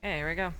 Okay, here we go.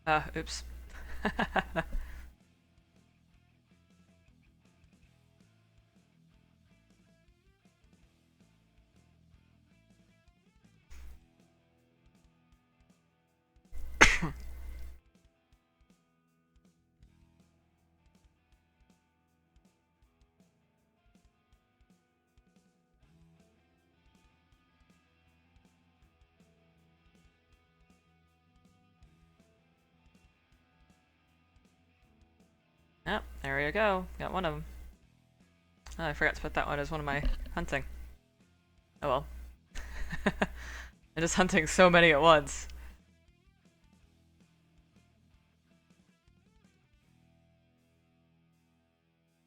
Oops. Yep, there you go. Got one of them. Oh, I forgot to put that one as one of my hunting. Oh well. I'm just hunting so many at once.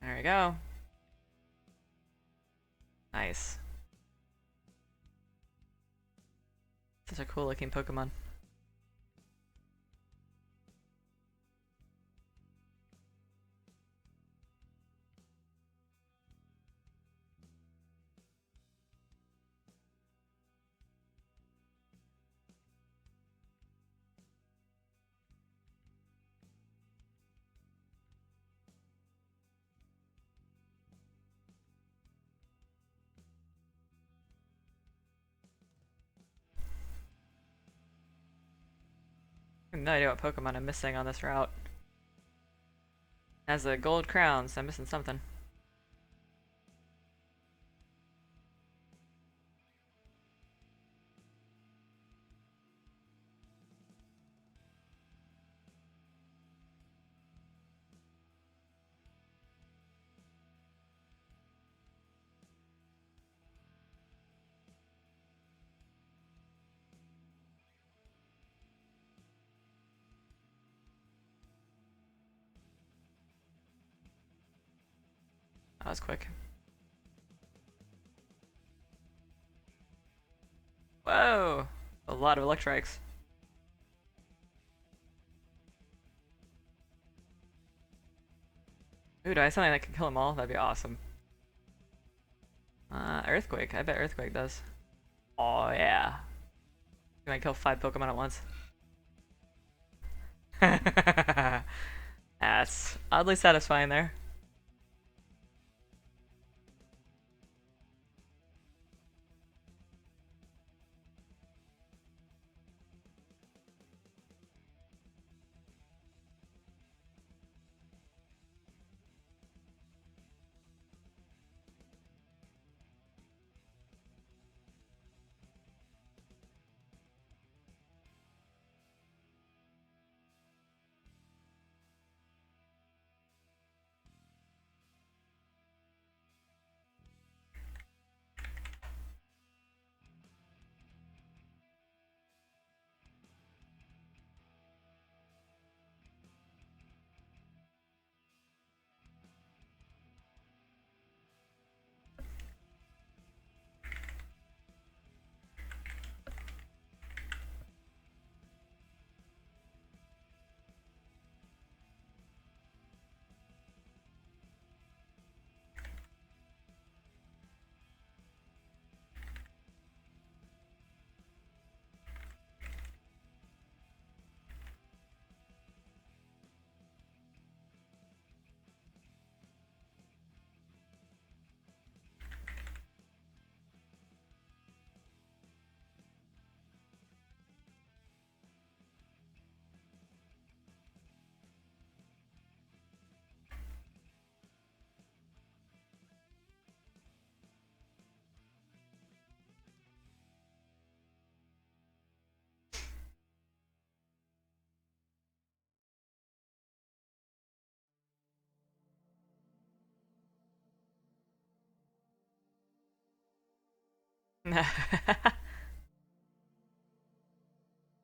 There we go. Nice. Such a cool looking Pokemon. I have no idea what Pokemon I'm missing on this route. It has a gold crown, so I'm missing something. That was quick. Whoa! A lot of Electrikes. Ooh, do I have something that can kill them all? That'd be awesome. Earthquake. I bet Earthquake does. Oh, yeah. You might kill 5 Pokemon at once. That's oddly satisfying there.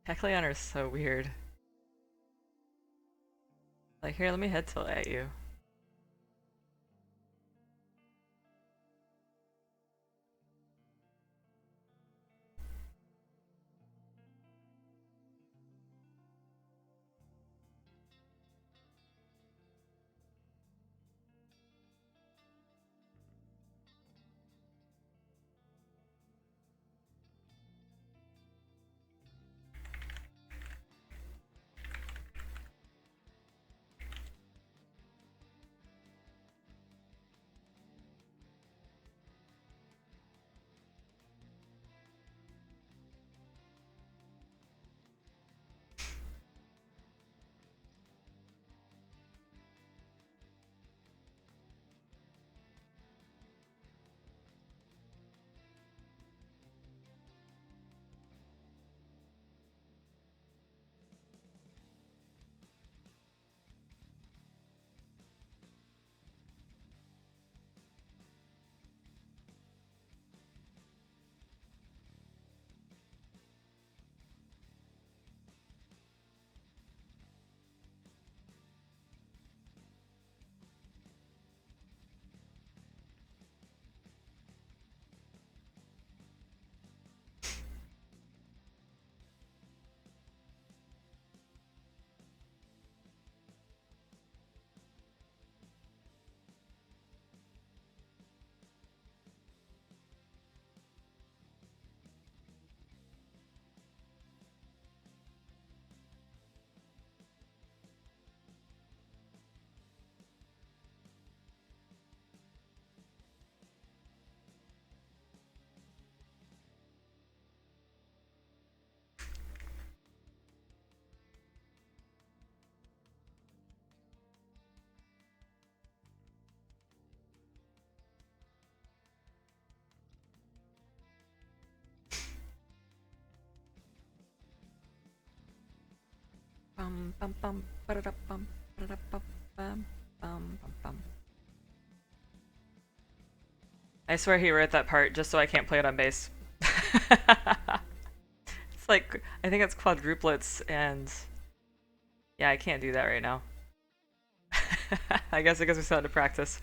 Kecleon are so weird. Like, here, let me head tilt at you. Bum bum bum ba-da-da bum ba-da-da bum bum bum bum bum. I swear he wrote that part just so I can't play it on bass. It's like, I think it's quadruplets, and yeah, I can't do that right now. I guess we still have to practice.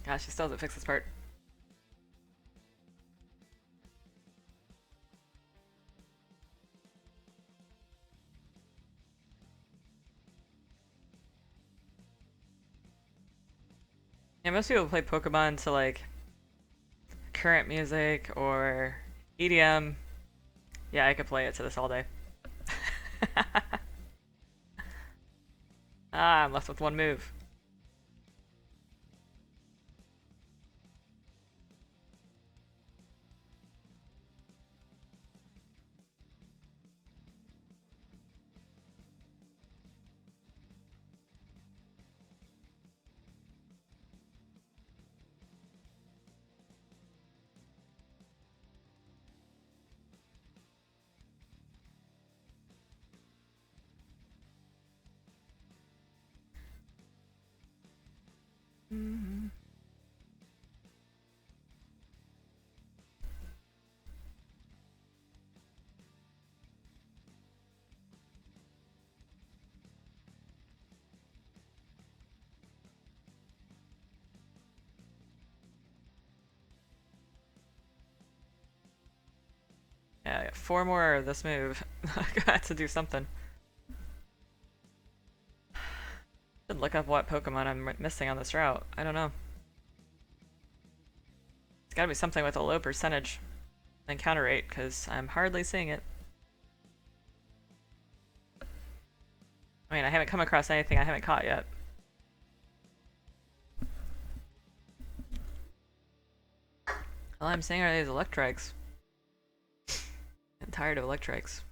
Gosh, he still hasn't fixed this part. Yeah, most people play Pokemon to like current music or EDM. Yeah, I could play it to this all day. Ah, I'm left with one move. Mm-hmm. Yeah, I got 4 more of this move. I got to do something. Should look up what Pokemon I'm missing on this route. I don't know. It's gotta be something with a low percentage encounter rate, because I'm hardly seeing it. I mean, I haven't come across anything I haven't caught yet. All I'm seeing are these Electrics. I'm tired of Electrics.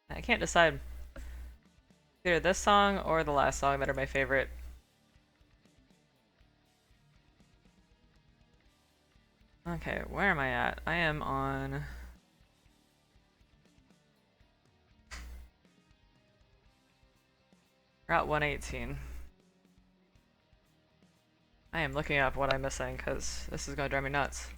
I can't decide. Either this song or the last song that are my favorite. Okay, where am I at? I am on... Route 118. I am looking up what I'm missing, because this is gonna drive me nuts.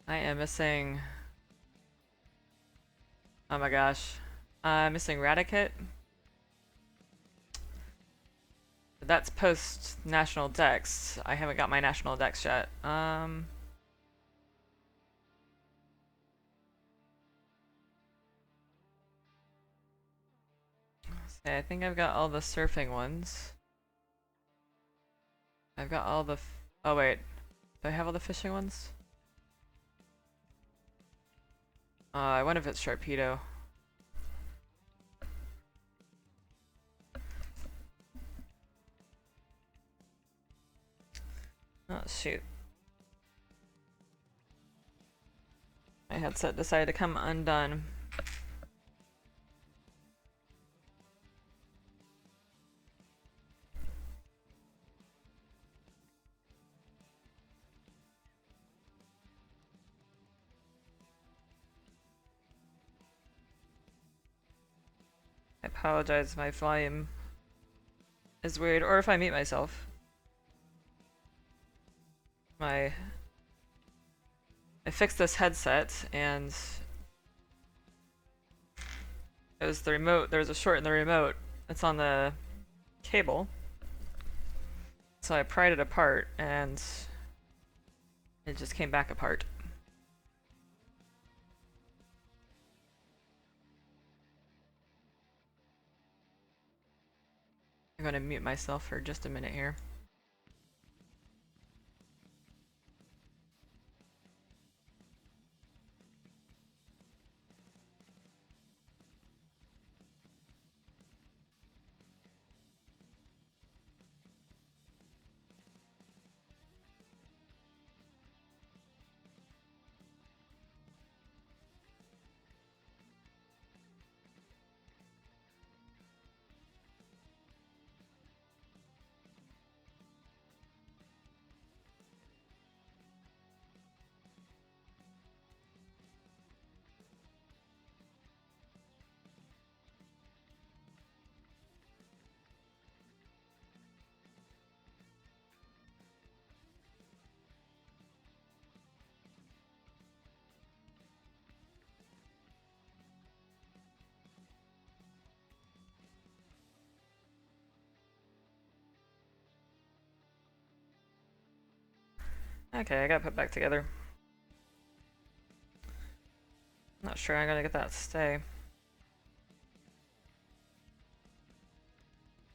I am missing... Oh my gosh. I'm missing Raticate. That's post National Dex. I haven't got my National Dex yet. See, I think I've got all the surfing ones. I've got all the... Oh wait. Do I have all the fishing ones? I wonder if it's Sharpedo. Oh shoot. My headset decided to come undone. I apologize, my volume is weird, or if I mute myself. I fixed this headset and it was the remote. There was a short in the remote. It's on the cable. So I pried it apart and it just came back apart. I'm gonna mute myself for just a minute here. – Okay, I gotta put back together. Not sure I'm gonna get that to stay.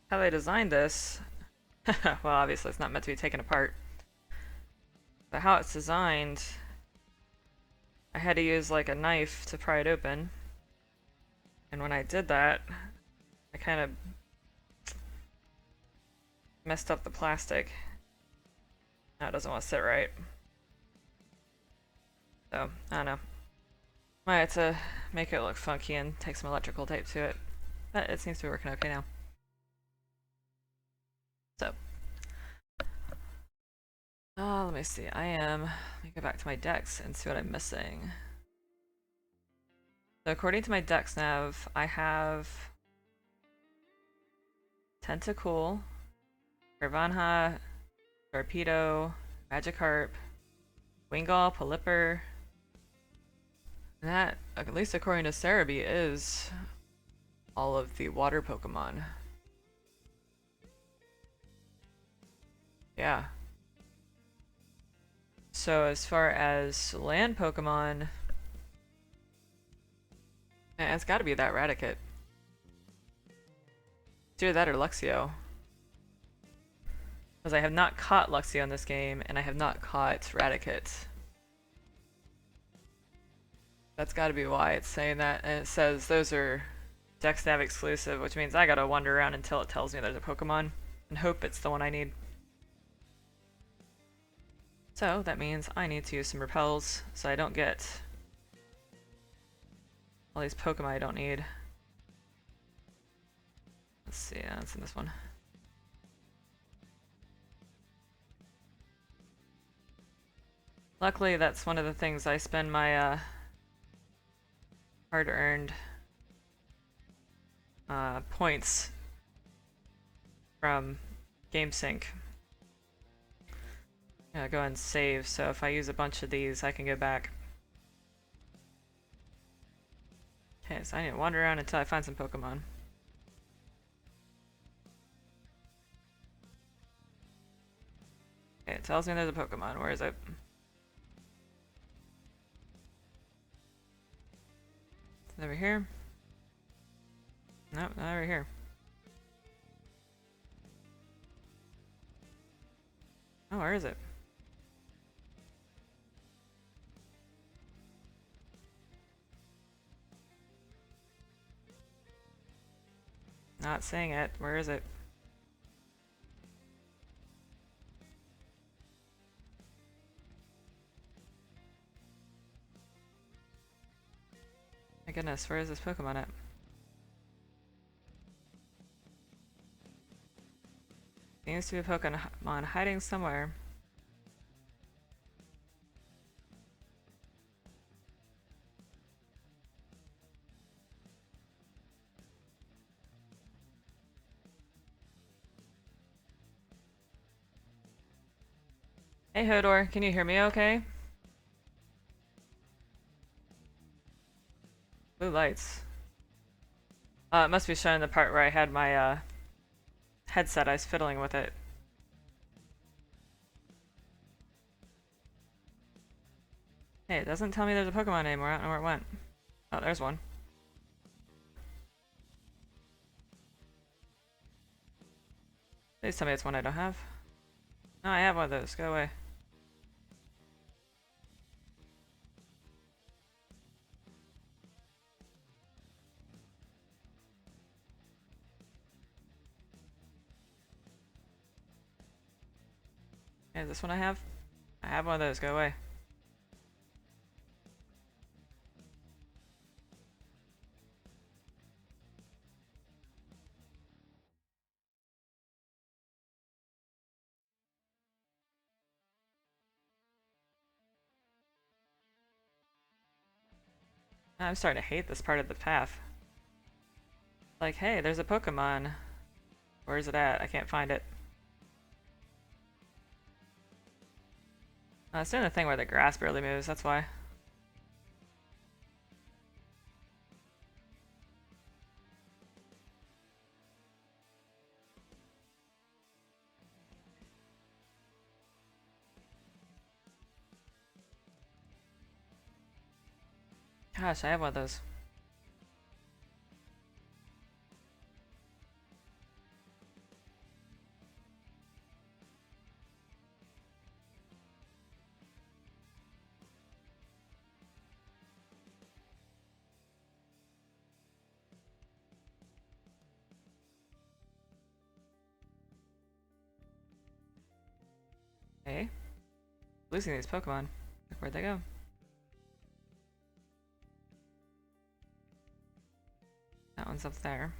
How they designed this, well, obviously it's not meant to be taken apart. But how it's designed, I had to use like a knife to pry it open. And when I did that, I kind of messed up the plastic. Now it doesn't want to sit right. So, I don't know. Might have to make it look funky and take some electrical tape to it. But it seems to be working okay now. So. Let me see. Let me go back to my decks and see what I'm missing. So according to my dex nav, I have Tentacool, Carvanha, Torpedo, Magikarp, Wingull, Pelipper. And that, at least according to Cerebi, is all of the water Pokemon. Yeah. So as far as land Pokemon, it's gotta be that Raticate. It's either that or Luxio. Because I have not caught Luxio in this game, and I have not caught Raticate. That's gotta be why it's saying that, and it says those are DexNav exclusive, which means I gotta wander around until it tells me there's a Pokemon, and hope it's the one I need. So that means I need to use some repels, so I don't get all these Pokemon I don't need. Let's see, it's in this one. Luckily, that's one of the things I spend my hard-earned points from GameSync. Yeah, go and save, so if I use a bunch of these, I can go back. Okay, so I need to wander around until I find some Pokemon. Okay, it tells me there's a Pokemon. Where is it? Is it over here? Nope, not over here. Oh, where is it? Not seeing it. Where is it? My goodness, where is this Pokemon at? Seems to be a Pokemon hiding somewhere. Hey Hodor, can you hear me okay? Blue lights. It must be showing the part where I had my headset, I was fiddling with it. Hey, it doesn't tell me there's a Pokemon anymore, I don't know where it went. Oh, there's one. Please tell me it's one I don't have. No, I have one of those, go away. Hey, is this one I have? I have one of those, go away. I'm starting to hate this part of the path. Like, hey, there's a Pokemon. Where's it at? I can't find it. It's doing the thing where the grass barely moves, that's why. Gosh, I have one of those. Okay. Losing these Pokemon. Where'd they go? That one's up there.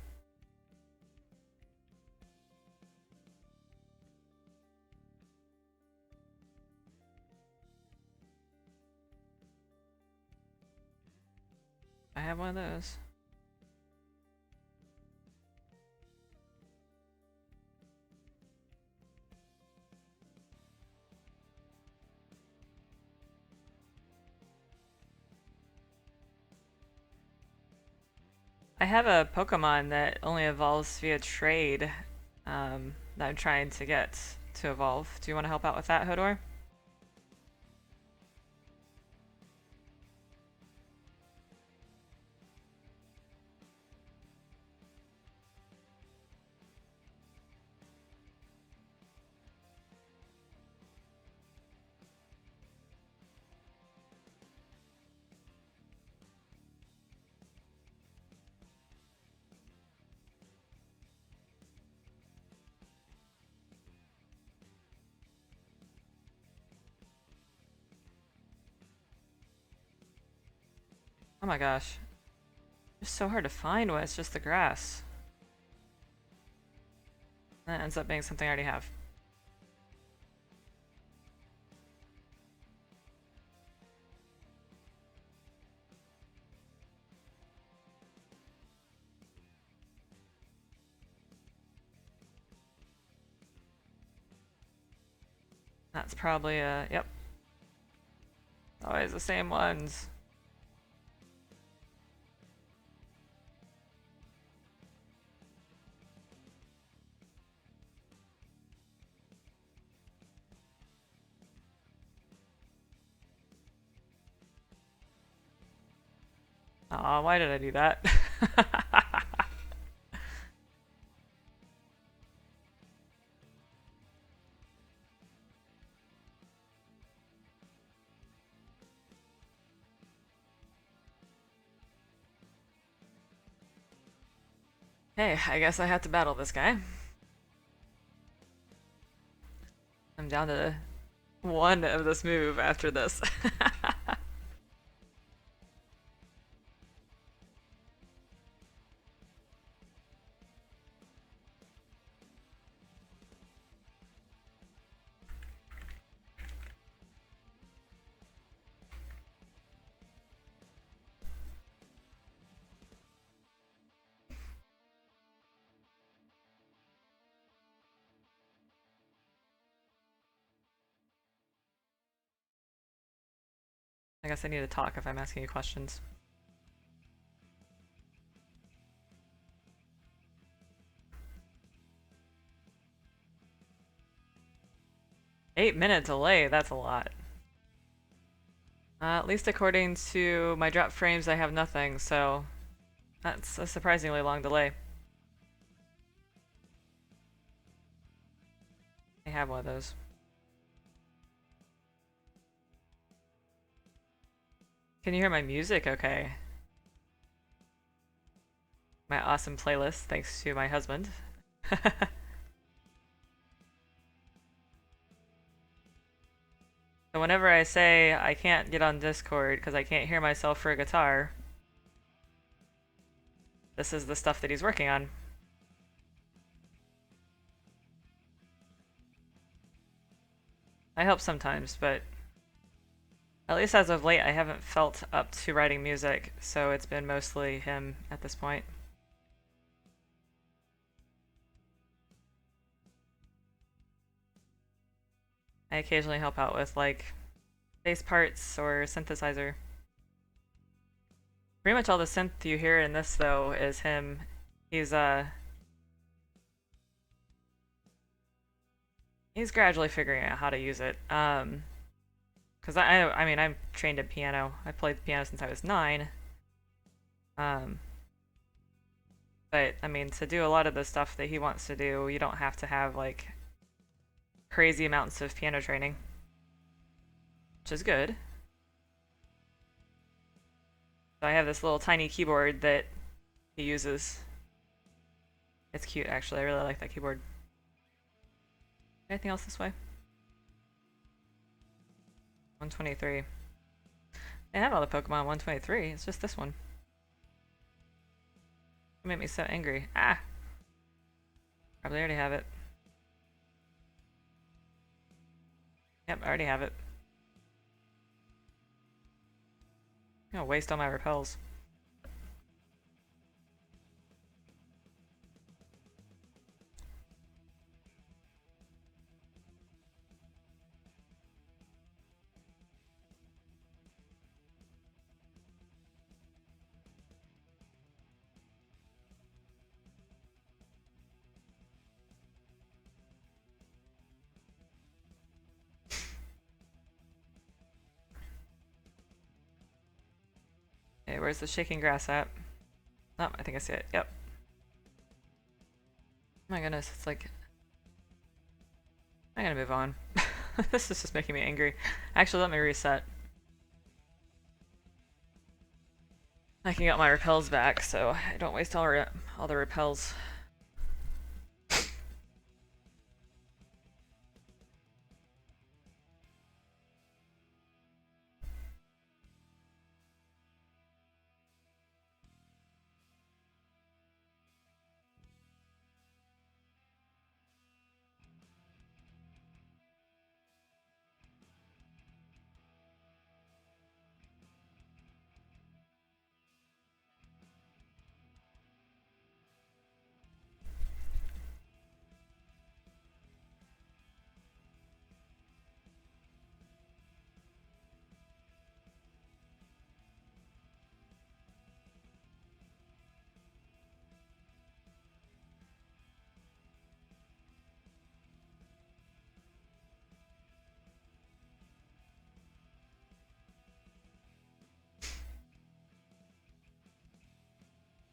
I have one of those. I have a Pokemon that only evolves via trade that I'm trying to get to evolve. Do you want to help out with that, Hodor? Oh my gosh. It's so hard to find when it's just the grass. That ends up being something I already have. That's probably yep. Always the same ones. Aw, why did I do that? Hey, I guess I have to battle this guy. I'm down to one of this move after this. I guess I need to talk if I'm asking you questions. Eight-minute delay, that's a lot. At least according to my drop frames, I have nothing, so that's a surprisingly long delay. I have one of those. Can you hear my music okay? My awesome playlist, thanks to my husband. So whenever I say I can't get on Discord because I can't hear myself for a guitar, this is the stuff that he's working on. I help sometimes, but at least as of late I haven't felt up to writing music, so it's been mostly him at this point. I occasionally help out with like bass parts or synthesizer. Pretty much all the synth you hear in this though is him. He's gradually figuring out how to use it. Because I mean, I'm trained in piano. I played the piano since I was 9. Um, but I mean, to do a lot of the stuff that he wants to do, you don't have to have like crazy amounts of piano training, which is good. So I have this little tiny keyboard that he uses. It's cute, actually. I really like that keyboard. Anything else this way? 123. They have all the Pokemon 123. It's just this one. It made me so angry. Ah! Probably already have it. Yep, I already have it. I'm gonna waste all my repels. Hey, where's the shaking grass at? Oh, I think I see it. Yep. Oh my goodness, it's like... I gotta move on. This is just making me angry. Actually, let me reset. I can get my repels back, so I don't waste all the repels.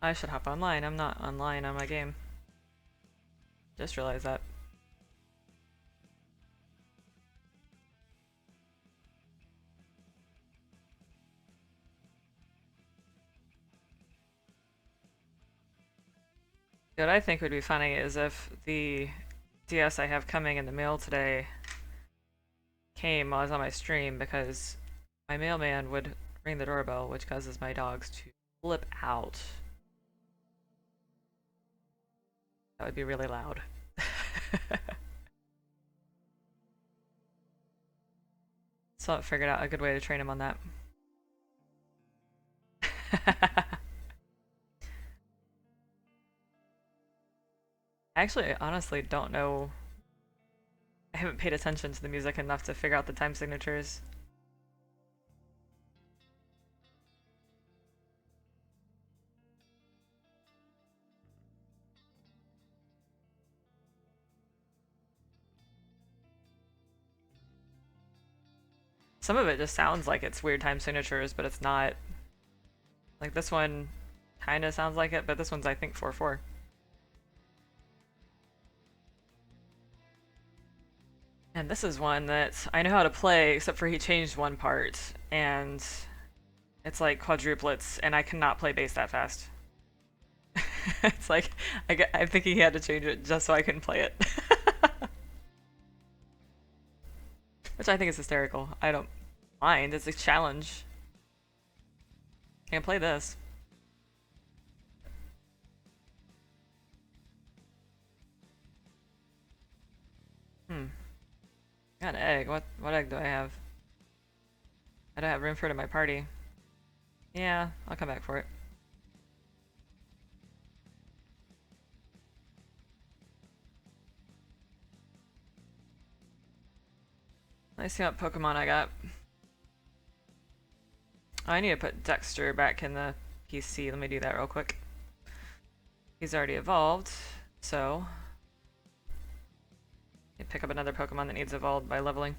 I should hop online. I'm not online on my game. Just realized that. What I think would be funny is if the DS I have coming in the mail today came while I was on my stream, because my mailman would ring the doorbell, which causes my dogs to flip out. That would be really loud. So I figured out a good way to train him on that. I actually honestly don't know. I haven't paid attention to the music enough to figure out the time signatures. Some of it just sounds like it's weird time signatures, but it's not. Like this one kind of sounds like it, but this one's I think 4/4. And this is one that I know how to play, except for he changed one part, and it's like quadruplets, and I cannot play bass that fast. It's like, I'm thinking he had to change it just so I couldn't play it. Which I think is hysterical. I don't mind, it's a challenge. I can play this. Got an egg. What egg do I have? I don't have room for it in my party. Yeah, I'll come back for it. Let's see what Pokemon I got. Oh, I need to put Dexter back in the PC. Let me do that real quick. He's already evolved, so I pick up another Pokemon that needs evolved by leveling.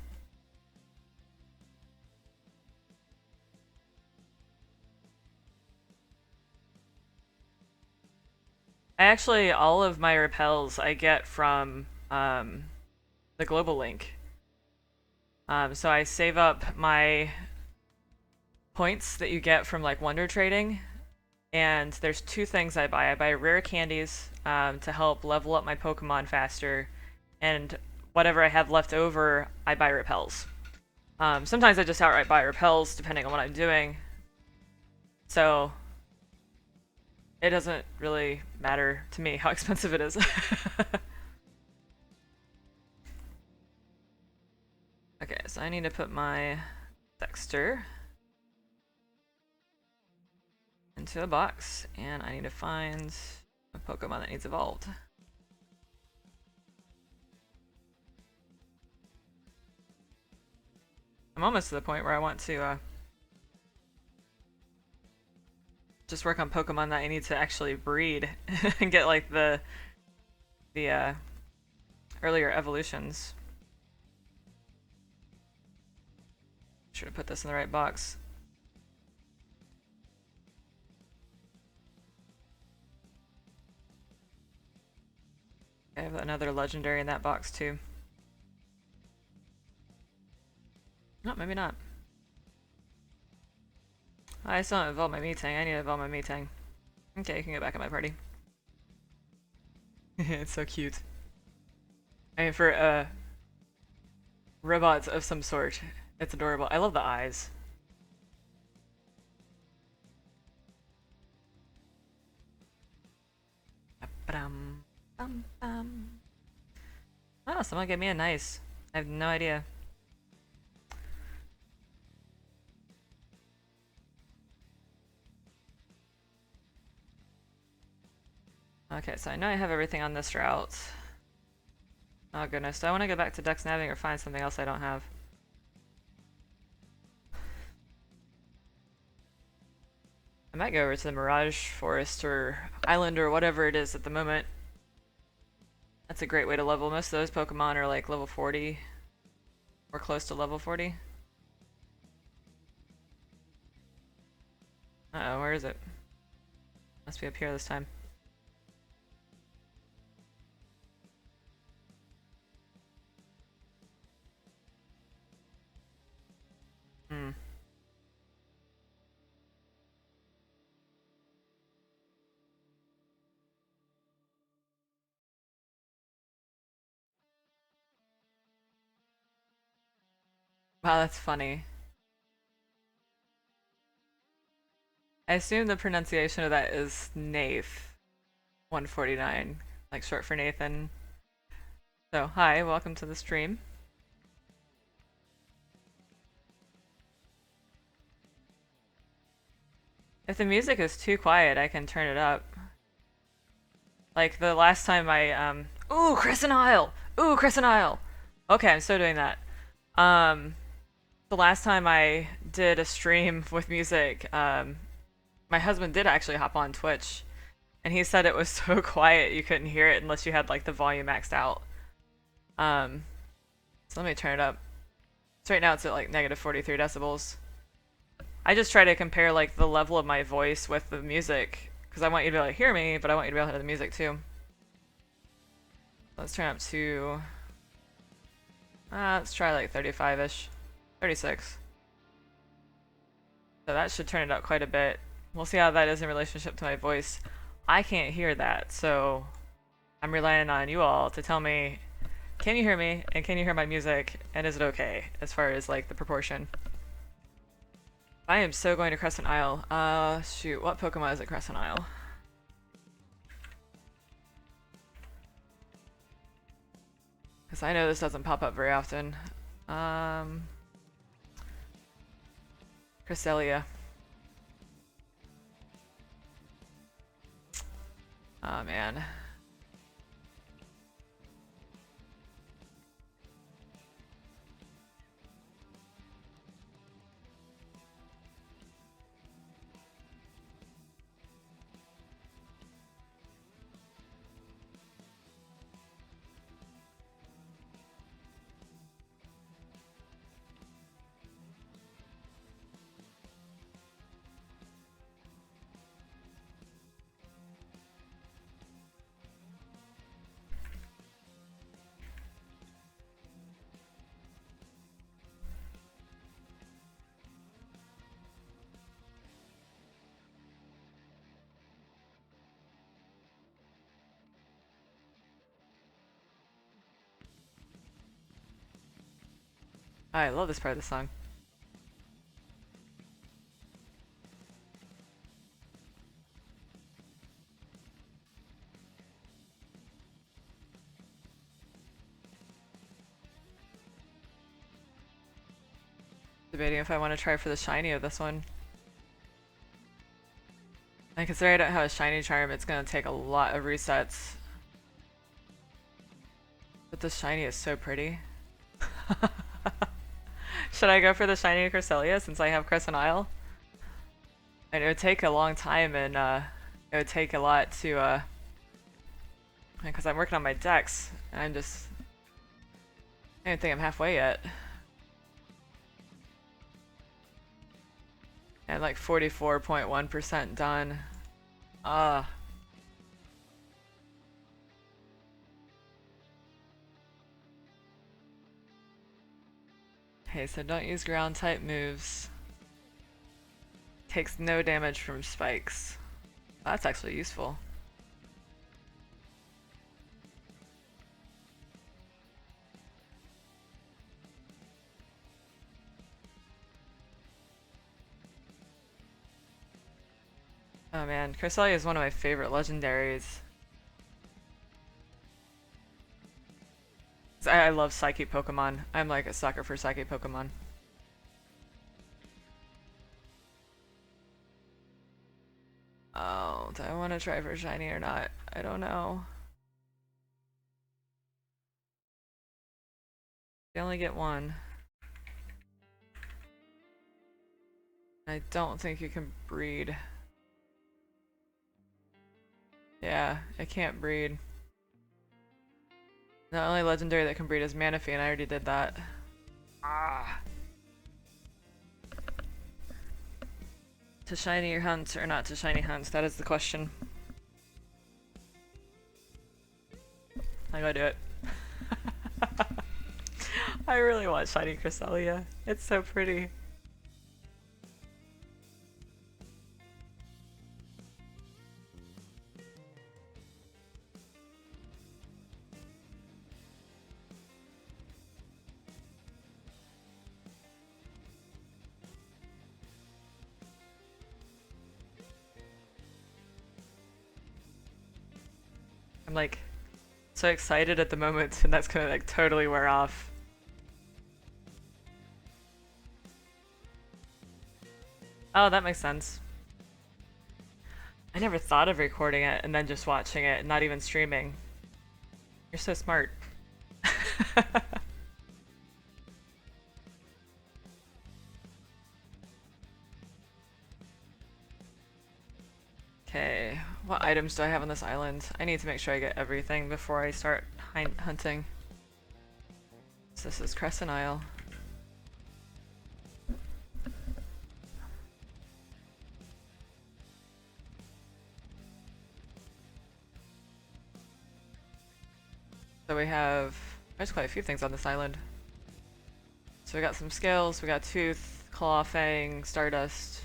I actually, all of my repels I get from the global link. So I save up my points that you get from like Wonder Trading, and there's two things I buy. I buy rare candies to help level up my Pokemon faster, and whatever I have left over, I buy repels. Sometimes I just outright buy repels depending on what I'm doing. So it doesn't really matter to me how expensive it is. Okay, so I need to put my Dexter into a box, and I need to find a Pokemon that needs evolved. I'm almost to the point where I want to just work on Pokemon that I need to actually breed and get like the earlier evolutions. Should have put this in the right box. I have another legendary in that box too. No, maybe not. I still haven't evolved my Metang. I need to evolve my Metang. Okay, you can get back in my party. It's so cute. I mean, for robots of some sort, it's adorable. I love the eyes. Oh, someone gave me a nice. I have no idea. Okay, so I know I have everything on this route. Oh goodness, do I want to go back to Dex Nabbing or find something else I don't have? I might go over to the Mirage Forest or Island or whatever it is at the moment. That's a great way to level. Most of those Pokemon are like level 40 or close to level 40. Uh-oh, where is it? Must be up here this time. Hmm. Wow, that's funny. I assume the pronunciation of that is Nath 149, like short for Nathan. So, hi, welcome to the stream. If the music is too quiet, I can turn it up. Like the last time ooh, Crescent Isle! Ooh, Crescent Isle! Okay, I'm still doing that. The last time I did a stream with music, my husband did actually hop on Twitch, and he said it was so quiet you couldn't hear it unless you had like the volume maxed out. So let me turn it up. So right now it's at like negative 43 decibels. I just try to compare like the level of my voice with the music, because I want you to be able to hear me, but I want you to be able to hear the music too. Let's turn up to... let's try like 35-ish. 36. So that should turn it up quite a bit. We'll see how that is in relationship to my voice. I can't hear that, so I'm relying on you all to tell me, can you hear me, and can you hear my music, and is it okay, as far as like the proportion. I am so going to Crescent Isle. Shoot, what Pokemon is at Crescent Isle? Because I know this doesn't pop up very often. Cresselia. Oh man. I love this part of the song. Debating if I want to try for the shiny of this one. I consider I don't have a shiny charm, it's gonna take a lot of resets. But the shiny is so pretty. Should I go for the shiny Cresselia since I have Crescent Isle? And it would take a long time and it would take a lot to because I'm working on my decks and I don't think I'm halfway yet. And like 44.1% done. Ah. Okay, so don't use ground type moves. Takes no damage from spikes. That's actually useful. Oh man, Cresselia is one of my favorite legendaries. I love Psychic Pokemon. I'm like a sucker for Psychic Pokemon. Oh, do I want to try for shiny or not? I don't know. You only get one. I don't think you can breed. Yeah, it can't breed. The only legendary that can breed is Manaphy, and I already did that. Ah. To shiny your hunt or not to shiny hunt? That is the question. I gotta do it. I really want shiny Cresselia. It's so pretty. I'm like so excited at the moment, and that's gonna like totally wear off. Oh, that makes sense. I never thought of recording it and then just watching it and not even streaming. You're so smart. Okay, what items do I have on this island? I need to make sure I get everything before I start hunting. So this is Crescent Isle. So we have, there's quite a few things on this island. So we got some scales, we got tooth, claw, fang, stardust.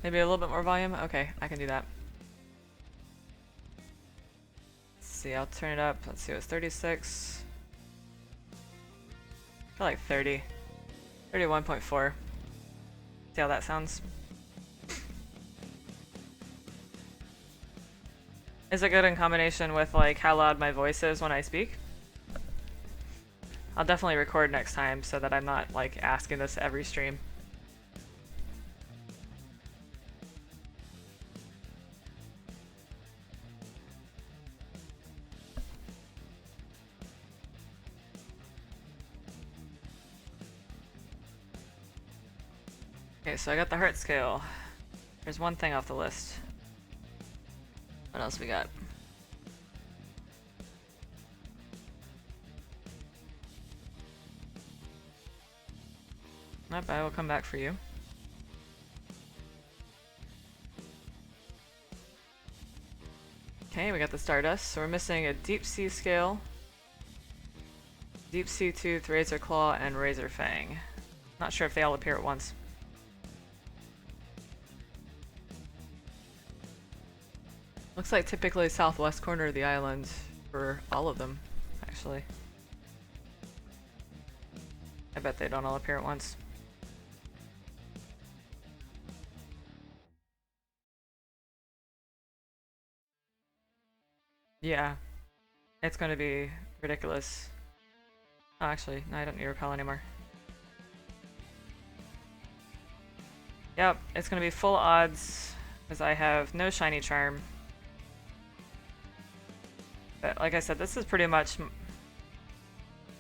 Maybe a little bit more volume? Okay, I can do that. Let's see, I'll turn it up. Let's see, it was 36. I feel like 30. 31.4. See how that sounds? Is it good in combination with like how loud my voice is when I speak? I'll definitely record next time so that I'm not like asking this every stream. Okay, so I got the heart scale. There's one thing off the list. What else we got? Nope, I will come back for you. Okay, we got the Stardust, so we're missing a Deep Sea scale Deep Sea Tooth, Razor Claw, and Razor Fang. Not sure if they all appear at once. Looks like typically southwest corner of the island for all of them, actually. I bet they don't all appear at once. Yeah, it's gonna be ridiculous. Oh, actually, no, I don't need repel anymore. Yep, it's gonna be full odds, because I have no shiny charm. But like I said, this is pretty much...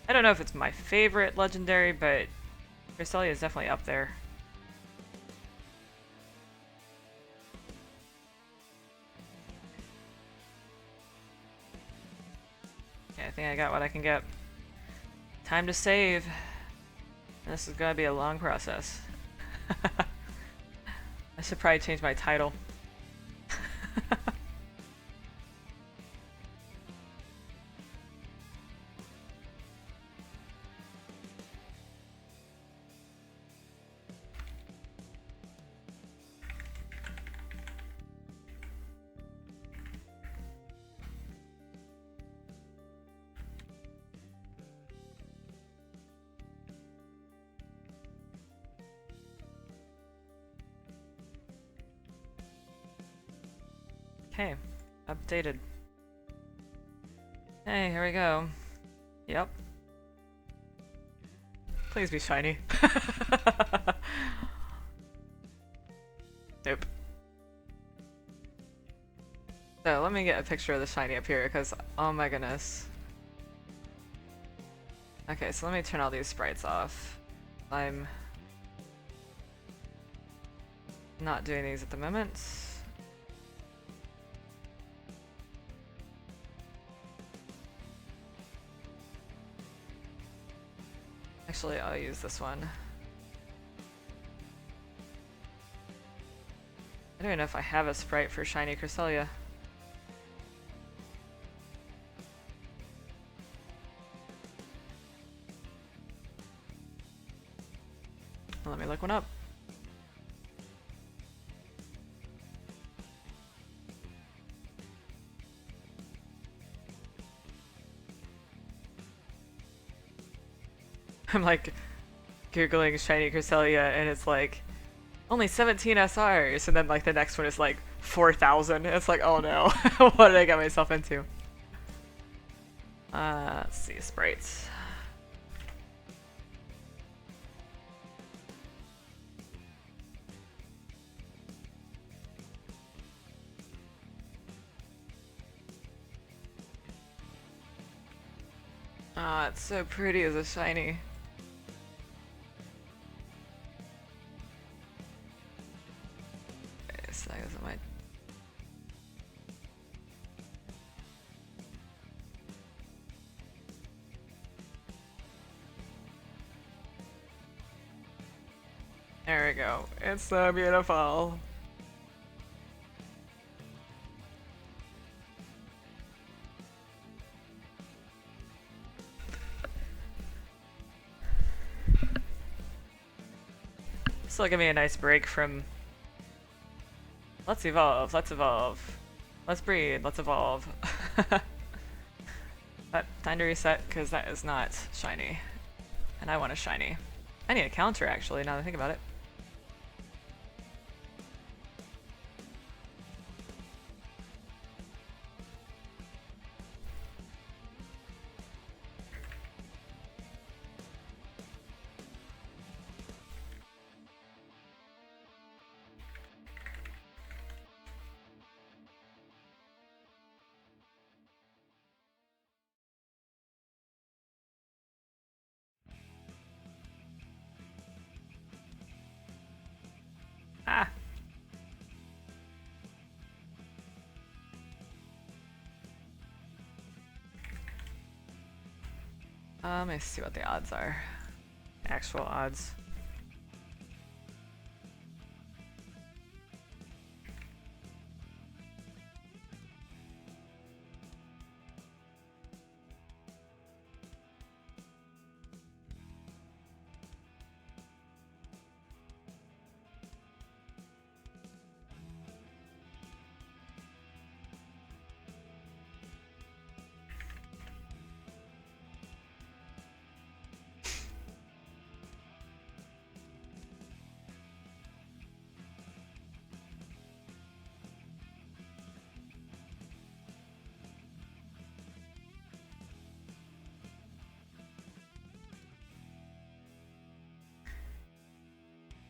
I don't know if it's my favorite legendary, but Cresselia is definitely up there. Yeah, I think I got what I can get. Time to save. This is gonna be a long process. I should probably change my title. Okay, updated. Hey, here we go. Yep. Please be shiny. Nope. So let me get a picture of the shiny up here, because oh my goodness. Okay, so let me turn all these sprites off. I'm not doing these at the moment. Actually, I'll use this one. I don't even know if I have a sprite for shiny Cresselia. Let me look one up. I'm like googling shiny Cresselia and it's like only 17 SRs, and then like the next one is like 4,000. It's like, oh no, what did I get myself into? Let's see, sprites. Ah, it's so pretty as a shiny. Okay, so that isn't my... There we go. It's so beautiful. This will give me a nice break from let's evolve, let's breed, let's evolve. But time to reset, because that is not shiny. And I want a shiny. I need a counter, actually, now that I think about it. Ah! Let me see what the odds are. Actual odds.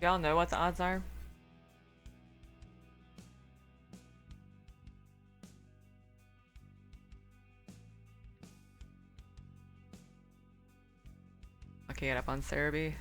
Y'all know what the odds are? Looking it up on Cerebi.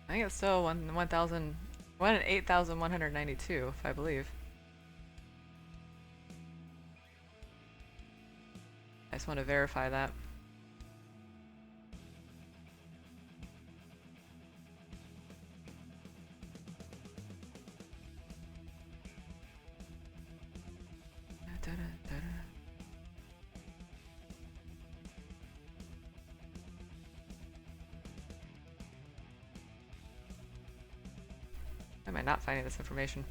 I think it's still 1,000, 8,192, if I believe. I just want to verify that. Why am I not finding this information?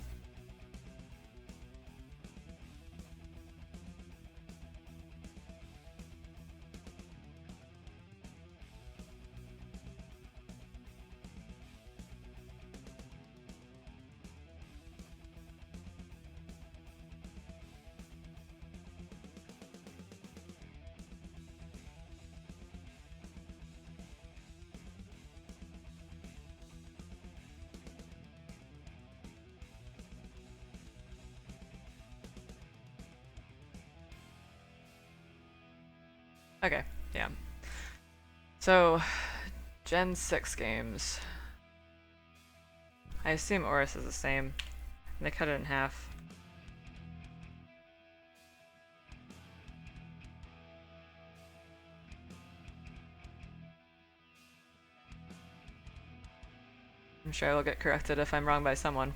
Okay, yeah. So, Gen 6 games. I assume Oris is the same. And they cut it in half. I'm sure I will get corrected if I'm wrong by someone.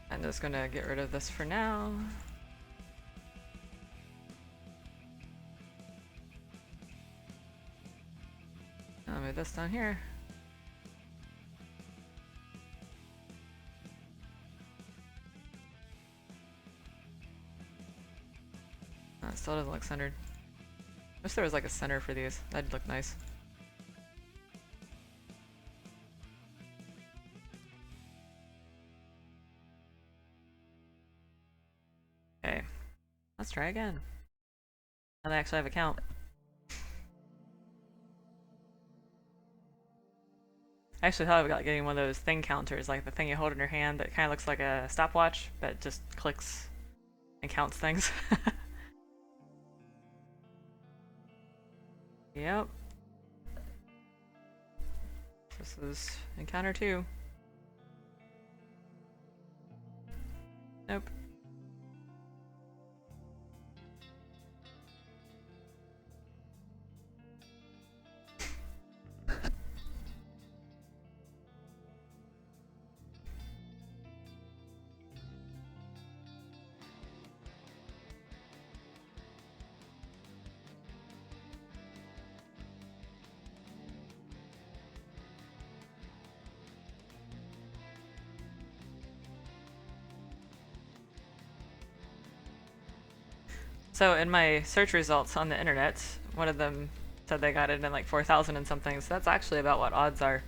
I'm just gonna get rid of this for now. I'll move this down here. That still doesn't look centered. Wish there was like a center for these. That'd look nice. Okay, let's try again. And I actually have a count. I actually thought about getting one of those thing counters, like the thing you hold in your hand that kind of looks like a stopwatch, but just clicks and counts things. Yep. This is encounter 2. Nope. So in my search results on the internet, one of them said they got it in like 4,000 and something, so that's actually about what odds are.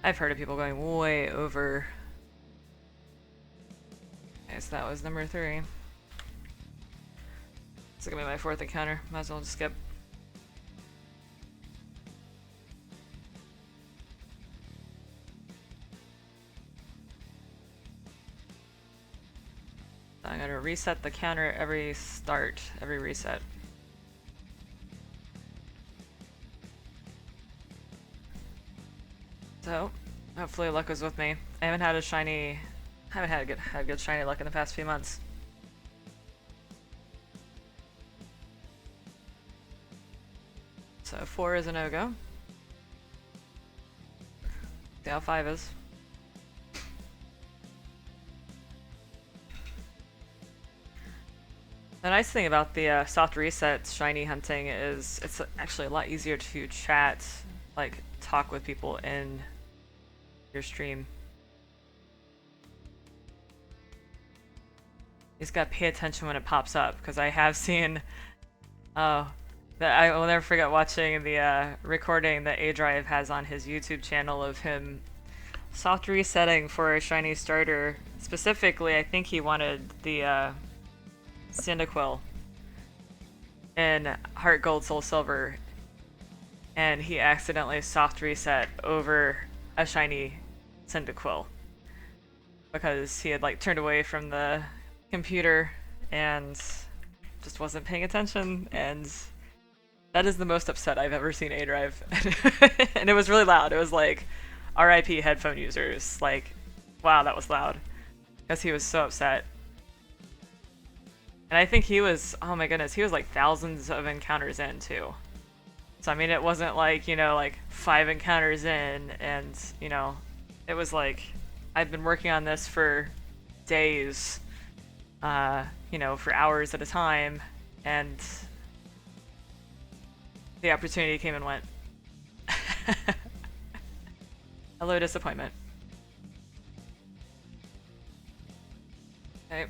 I've heard of people going way over. Okay, so that was number 3. This is gonna be my 4th encounter. Might as well just skip. I'm gonna reset the counter every start, every reset. So, hopefully luck was with me. I haven't had a shiny, haven't had good shiny luck in the past few months. So 4 is a no-go. See how 5 is. The nice thing about the soft reset shiny hunting is it's actually a lot easier to chat, like talk with people in your stream. You just gotta pay attention when it pops up, because I have seen, that I will never forget watching the recording that A Drive has on his YouTube channel of him soft resetting for a shiny starter. Specifically, I think he wanted the Cyndaquil in Heart Gold Soul Silver, and he accidentally soft reset over a shiny Cyndaquil because he had like turned away from the computer and just wasn't paying attention, and that is the most upset I've ever seen A Drive. And it was really loud. It was like RIP headphone users. Like, wow, that was loud. Because he was so upset. And I think he was, oh my goodness, he was like thousands of encounters in too. So I mean, it wasn't like, you know, like 5 encounters in and, you know, it was like, I've been working on this for days, you know, for hours at a time, and the opportunity came and went. Hello, disappointment. Okay.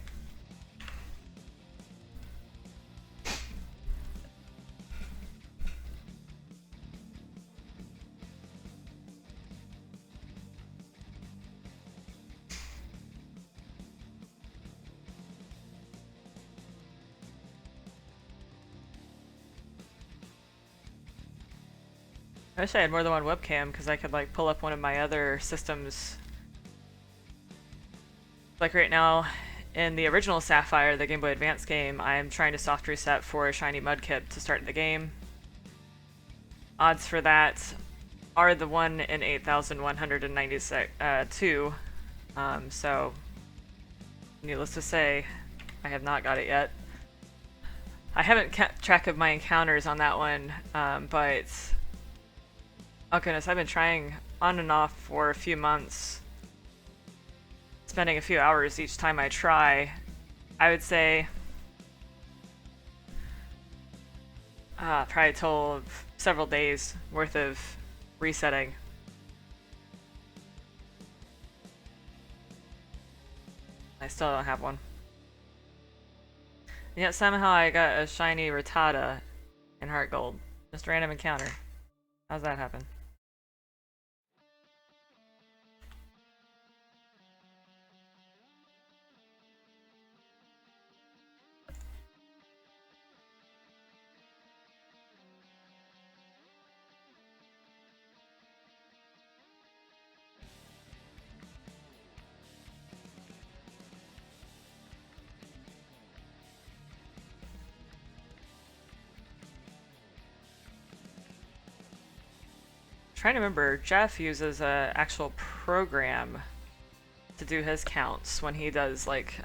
I wish I had more than one webcam because I could like pull up one of my other systems. Like right now, in the original Sapphire, the Game Boy Advance game, I'm trying to soft reset for a shiny Mudkip to start the game. Odds for that are the 1 in 8,192. So, needless to say, I have not got it yet. I haven't kept track of my encounters on that one, but oh goodness, I've been trying on and off for a few months, spending a few hours each time I try. I would say probably a total of several days worth of resetting. I still don't have one. And yet somehow I got a shiny Rattata in Heart Gold. Just a random encounter. How's that happen? Trying to remember, Jeff uses a actual program to do his counts when he does like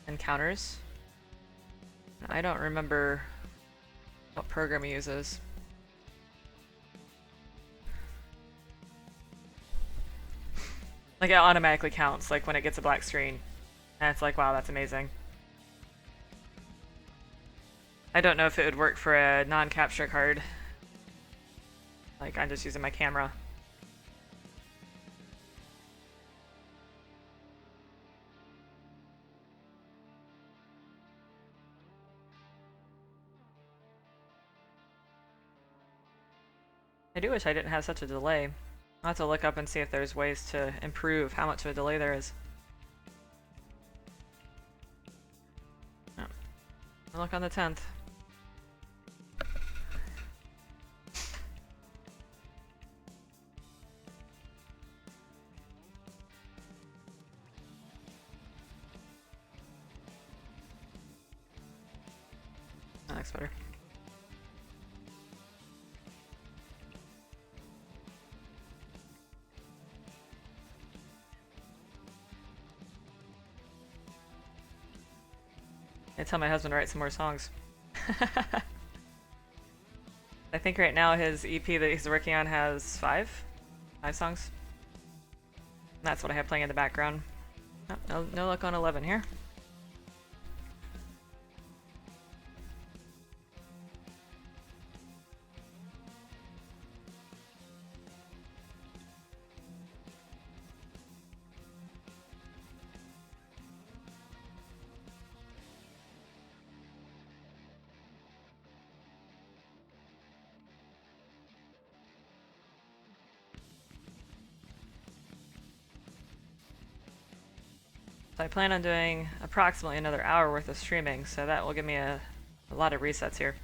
encounters. I don't remember what program he uses. Like it automatically counts like when it gets a black screen. And it's like, wow, that's amazing. I don't know if it would work for a non-capture card. Like, I'm just using my camera. I do wish I didn't have such a delay. I'll have to look up and see if there's ways to improve how much of a delay there is. Oh. I'll look on the 10th. That looks better. I tell my husband to write some more songs. I think right now his EP that he's working on has five songs. And that's what I have playing in the background. Oh, no luck on 11 here. So I plan on doing approximately another hour worth of streaming, so that will give me a lot of resets here.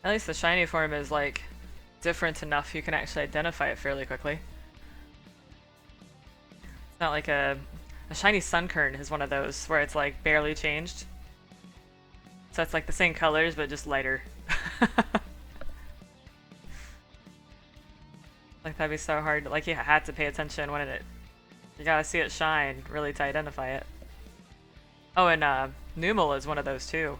At least the shiny form is like different enough you can actually identify it fairly quickly. It's not like a shiny Sunkern is one of those where it's like barely changed. So it's like the same colors, but just lighter. Like that'd be so hard. Like you had to pay attention when you gotta see it shine really to identify it. Oh, and Numel is one of those too.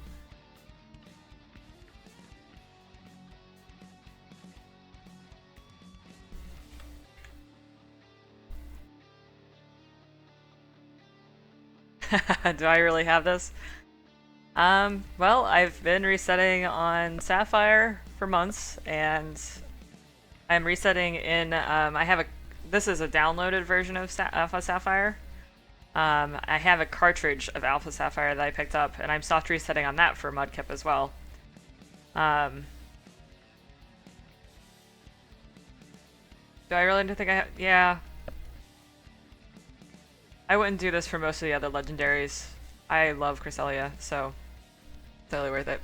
Do I really have this? Well, I've been resetting on Sapphire for months, and I'm resetting in, this is a downloaded version of Alpha Sapphire. I have a cartridge of Alpha Sapphire that I picked up, and I'm soft resetting on that for Mudkip as well. Do I really think I have? Yeah. I wouldn't do this for most of the other legendaries. I love Cresselia, so totally worth it.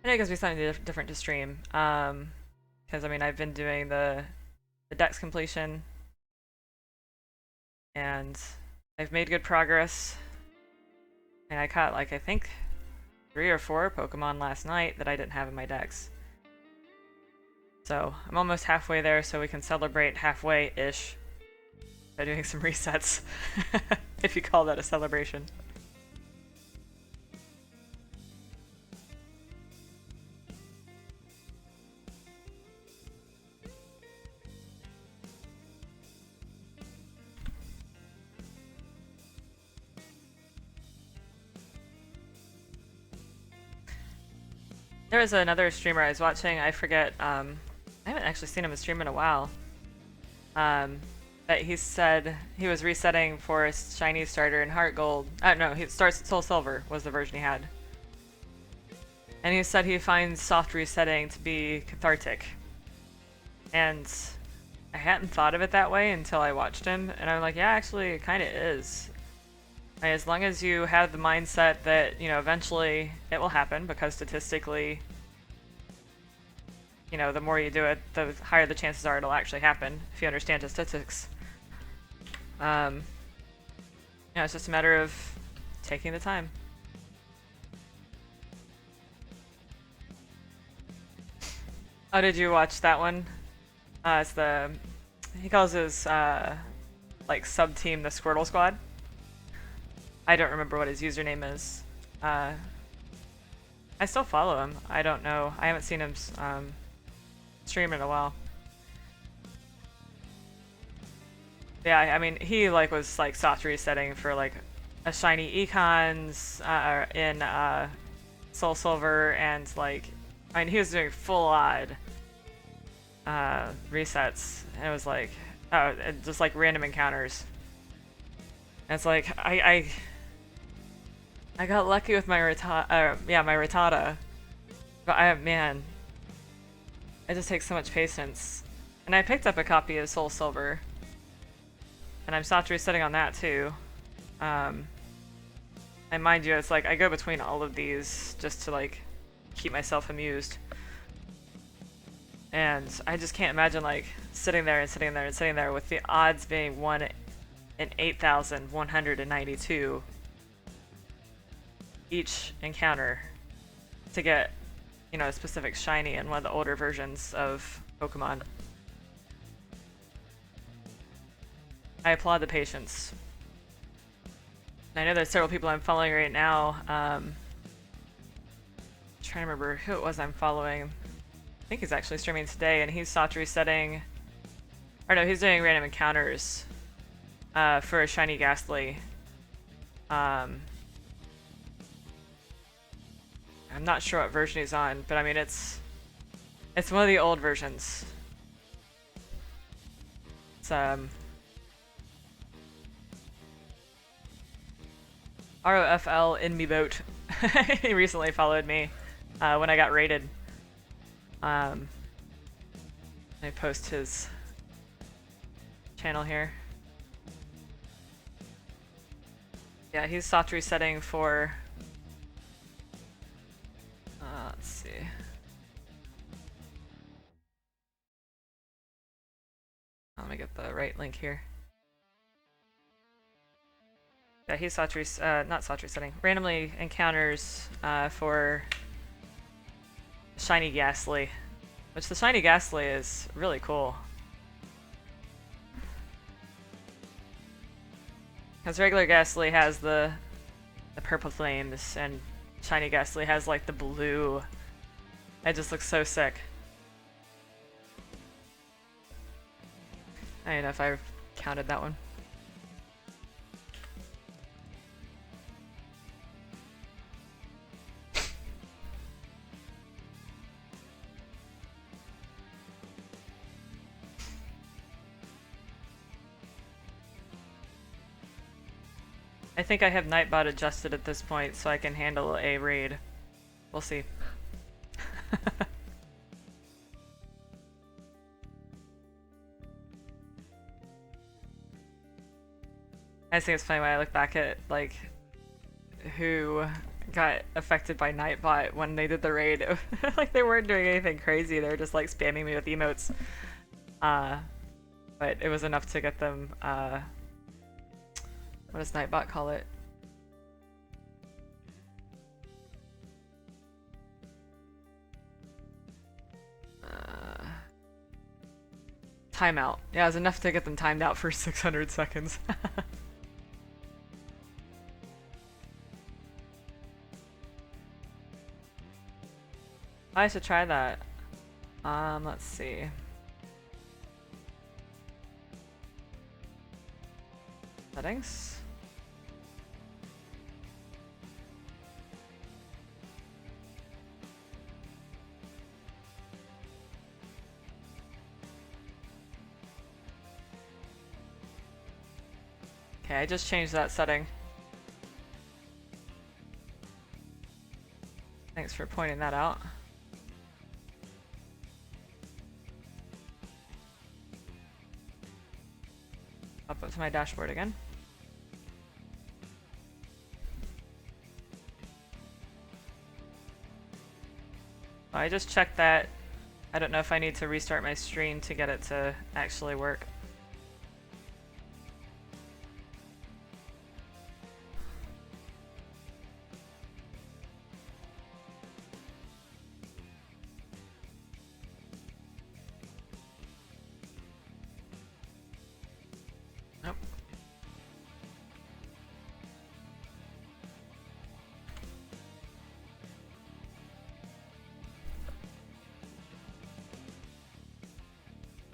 And it gives me something different to stream. Because I mean, I've been doing the dex completion, and I've made good progress. And I caught like I think 3 or 4 Pokemon last night that I didn't have in my dex. So I'm almost halfway there, so we can celebrate halfway-ish by doing some resets, if you call that a celebration. There was another streamer I was watching, I forget, I haven't actually seen him stream in a while. But he said he was resetting for a shiny starter in Heart Gold. No, he starts Soul Silver was the version he had. And he said he finds soft resetting to be cathartic. And I hadn't thought of it that way until I watched him, and I'm like, yeah, actually, it kind of is. And as long as you have the mindset that, you know, eventually it will happen, because statistically, you know, the more you do it, the higher the chances are it'll actually happen, if you understand statistics. You know, it's just a matter of taking the time. Oh, did you watch that one? It's the... He calls his, like, sub-team the Squirtle Squad. I don't remember what his username is. I still follow him. I don't know. I haven't seen him stream in a while. Yeah, I mean, he like was like soft resetting for like a shiny Econs in Soul Silver, and like, I mean, he was doing full odd resets, and it was like, oh, just like random encounters. And it's like I got lucky with my Rattata, but man, it just takes so much patience. And I picked up a copy of Soul Silver, and I'm soft resetting on that too. And mind you, it's like I go between all of these just to like keep myself amused. And I just can't imagine like sitting there and sitting there and sitting there with the odds being 1 in 8,192 each encounter. to get, you know, a specific shiny in one of the older versions of Pokemon. I applaud the patience. I know there's several people I'm following right now. Trying to remember who it was I'm following. I think he's actually streaming today, and he's soft resetting. Or no, he's doing random encounters for a shiny Ghastly. I'm not sure what version he's on, but I mean it's one of the old versions. It's ROFL in me boat. He recently followed me when I got raided. I post his channel here. Yeah, he's soft resetting for. Let's see. Let me get the right link here. Yeah, he's not soft resetting. Randomly encounters for shiny Ghastly, which the shiny Ghastly is really cool. Because regular Ghastly has the purple flames, and shiny Ghastly has like the blue. It just looks so sick. I don't know if I counted that one. I think I have Nightbot adjusted at this point so I can handle a raid. We'll see. I just think it's funny when I look back at like who got affected by Nightbot when they did the raid. Like they weren't doing anything crazy, they were just like spamming me with emotes. But it was enough to get them what does Nightbot call it? Timeout. Yeah, it was enough to get them timed out for 600 seconds. I should try that. Let's see. Settings. Okay, I just changed that setting. Thanks for pointing that out. Up to my dashboard again. I just checked that. I don't know if I need to restart my stream to get it to actually work. Nope.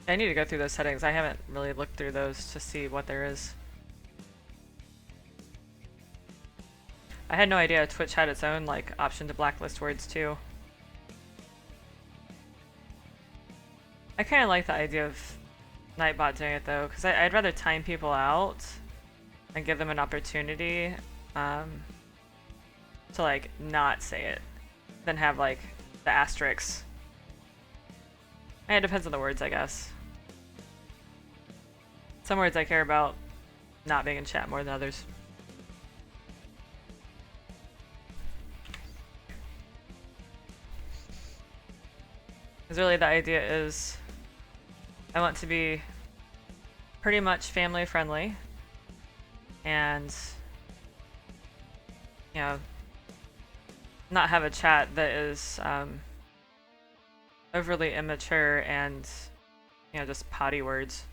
I need to go through those settings. I haven't really looked through those to see what there is. I had no idea Twitch had its own like option to blacklist words too. I kind of like the idea of Nightbot doing it though, because I'd rather time people out and give them an opportunity to like not say it than have like the asterisks. And it depends on the words, I guess. Some words I care about not being in chat more than others. Because really the idea is I want to be pretty much family friendly and, you know, not have a chat that is overly immature and, you know, just potty words.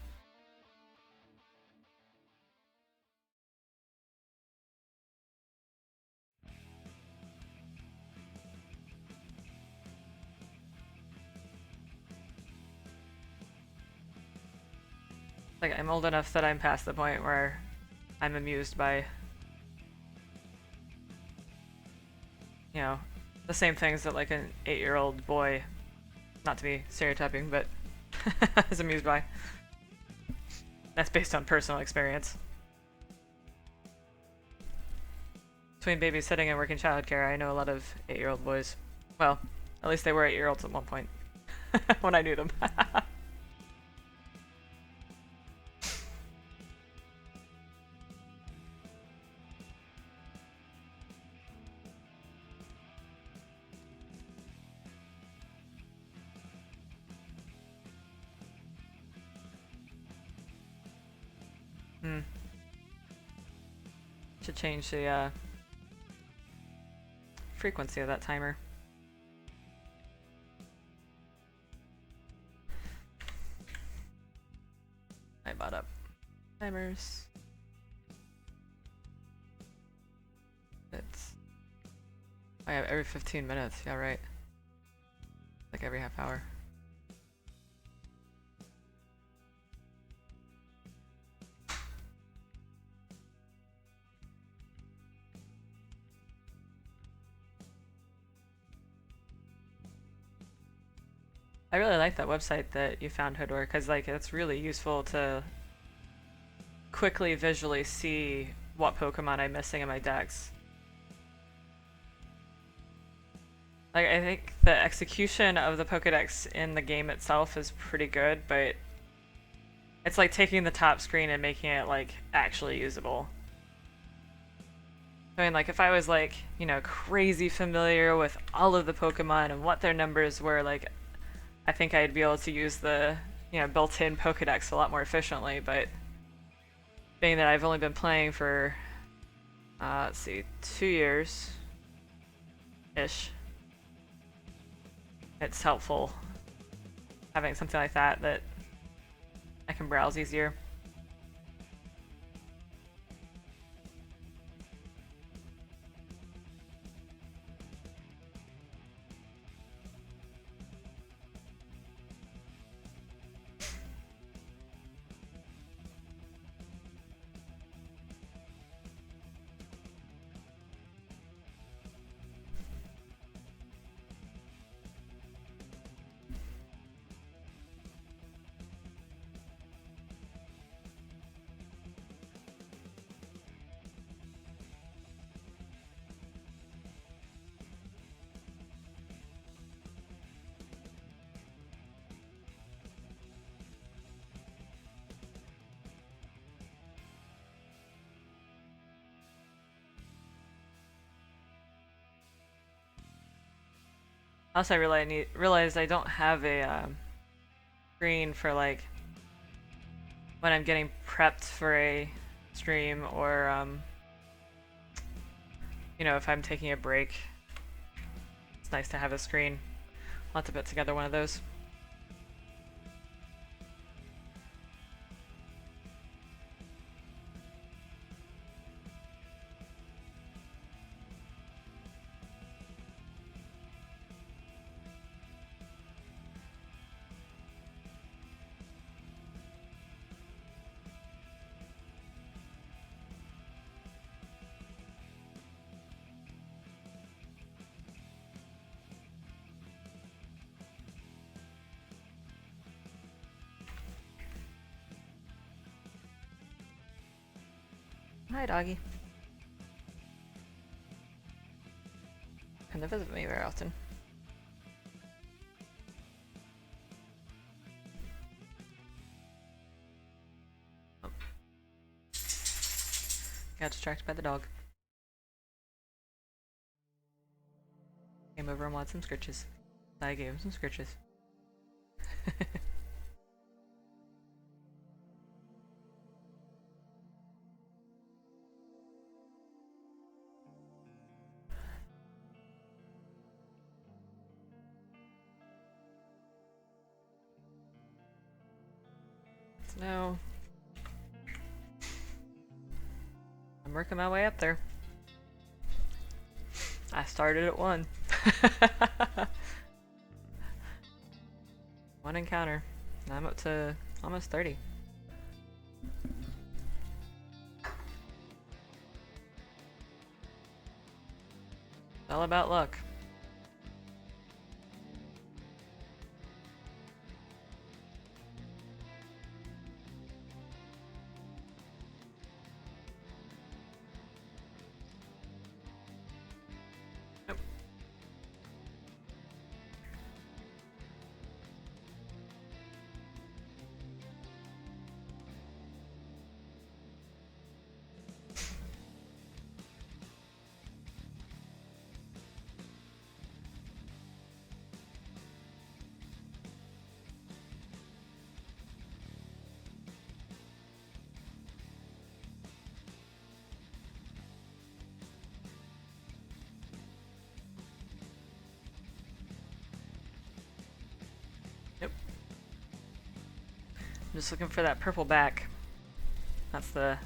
Like, I'm old enough that I'm past the point where I'm amused by, you know, the same things that like an 8-year-old boy, not to be stereotyping, but is amused by. That's based on personal experience. Between babysitting and working childcare, I know a lot of 8-year-old boys. Well, at least they were 8-year-olds at one point when I knew them. Hmm. Should change the frequency of that timer. I bought up timers. It's I have every 15 minutes. Yeah, right. Like every half hour. I really like that website that you found, Hoodwer, because like it's really useful to quickly visually see what Pokemon I'm missing in my decks. Like, I think the execution of the Pokedex in the game itself is pretty good, but it's like taking the top screen and making it like actually usable. I mean, like if I was like, you know, crazy familiar with all of the Pokemon and what their numbers were, like I think I'd be able to use the, you know, built-in Pokedex a lot more efficiently, but being that I've only been playing for, let's see, 2 years-ish, it's helpful having something like that that I can browse easier. Also, I really realized I don't have a screen for like when I'm getting prepped for a stream or you know, if I'm taking a break. It's nice to have a screen. I'll have to put together one of those. Hi, doggy. Come to visit me very often. Oh. Got distracted by the dog. Came over and wanted some scritches. I gave him some scritches. No. I'm working my way up there. I started at 1. 1 encounter. I'm up to almost 30. All about luck. Nope. I'm just looking for that purple back. That's the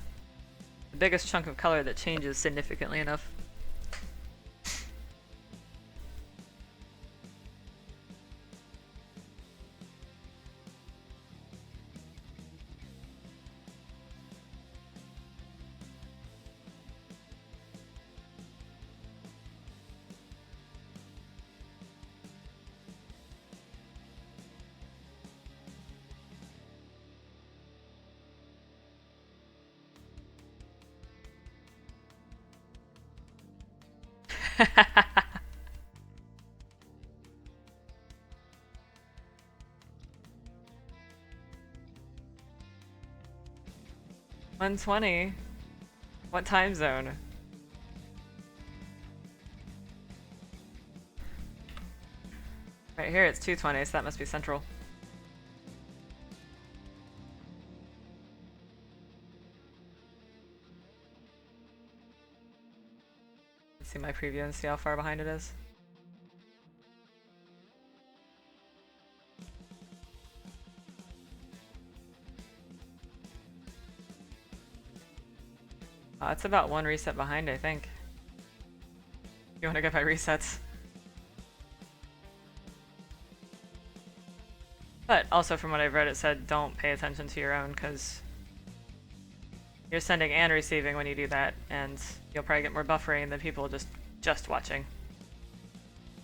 biggest chunk of color that changes significantly enough. $120. What time zone? Right here it's 2:20, so that must be central. Let's see my preview and see how far behind it is. It's about 1 reset behind, I think. You want to go by resets? But also from what I've read, it said don't pay attention to your own, because you're sending and receiving when you do that, and you'll probably get more buffering than people just watching.